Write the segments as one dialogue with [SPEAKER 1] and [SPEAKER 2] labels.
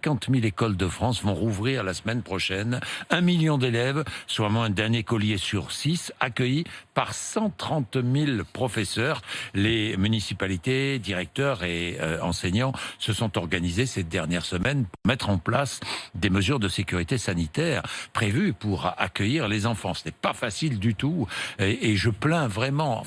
[SPEAKER 1] 50 000 écoles de France vont rouvrir la semaine prochaine. 1 million d'élèves, soit moins d'un écolier sur 6, accueillis par 130 000 professeurs. Les municipalités, directeurs et enseignants se sont organisés ces dernières semaines pour mettre en place des mesures de sécurité sanitaire prévues pour accueillir les enfants. Ce n'est pas facile du tout et je plains vraiment,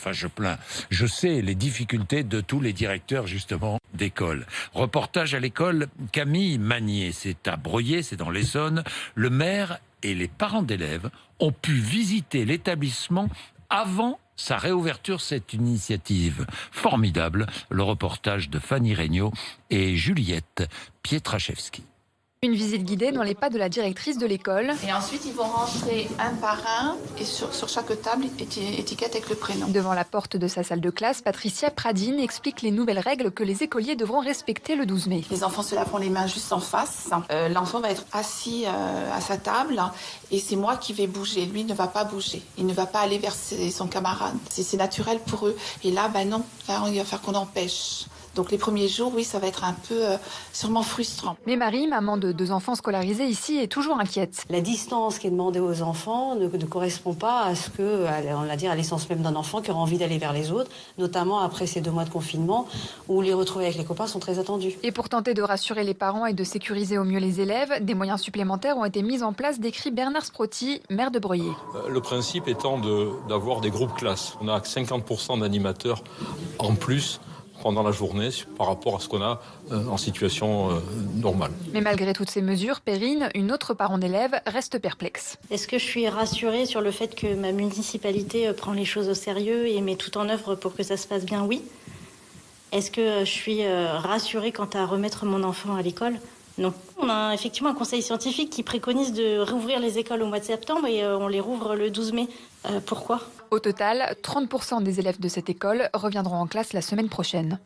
[SPEAKER 1] je sais les difficultés de tous les directeurs justement d'école. Reportage à l'école Camille Magnier, c'est à Breuillé, c'est dans l'Essonne. Le maire et les parents d'élèves ont pu visiter l'établissement avant sa réouverture. Cette initiative formidable. Le reportage de Fanny Regnault et Juliette Pietraszewski.
[SPEAKER 2] Une visite guidée dans les pas de la directrice de l'école.
[SPEAKER 3] Et ensuite, ils vont rentrer un par un et sur chaque table, étiquette avec le prénom.
[SPEAKER 2] Devant la porte de sa salle de classe, Patricia Pradine explique les nouvelles règles que les écoliers devront respecter le 12 mai.
[SPEAKER 3] Les enfants se laveront les mains juste en face. L'enfant va être assis à sa table et c'est moi qui vais bouger. Lui ne va pas bouger. Il ne va pas aller vers son camarade. C'est naturel pour eux. Et là, non. Là, il va falloir qu'on empêche. Donc les premiers jours, oui, ça va être un peu sûrement frustrant.
[SPEAKER 2] Mais Marie, maman de 2 enfants scolarisés ici, est toujours inquiète.
[SPEAKER 4] La distance qui est demandée aux enfants ne correspond pas à ce que, on va dire, à l'essence même d'un enfant qui aura envie d'aller vers les autres, notamment après ces 2 mois de confinement où les retrouver avec les copains sont très attendus.
[SPEAKER 2] Et pour tenter de rassurer les parents et de sécuriser au mieux les élèves, des moyens supplémentaires ont été mis en place, décrit Bernard Sprotti, maire de Breuillé.
[SPEAKER 5] Le principe étant d'avoir des groupes classes. On a 50% d'animateurs en plus pendant la journée par rapport à ce qu'on a en situation normale.
[SPEAKER 2] Mais malgré toutes ces mesures, Perrine, une autre parent d'élève, reste perplexe.
[SPEAKER 6] Est-ce que je suis rassurée sur le fait que ma municipalité prend les choses au sérieux et met tout en œuvre pour que ça se passe bien? Oui. Est-ce que je suis rassurée quant à remettre mon enfant à l'école? Non. On a effectivement un conseil scientifique qui préconise de rouvrir les écoles au mois de septembre et on les rouvre le 12 mai. Pourquoi ?
[SPEAKER 2] Au total, 30% des élèves de cette école reviendront en classe la semaine prochaine.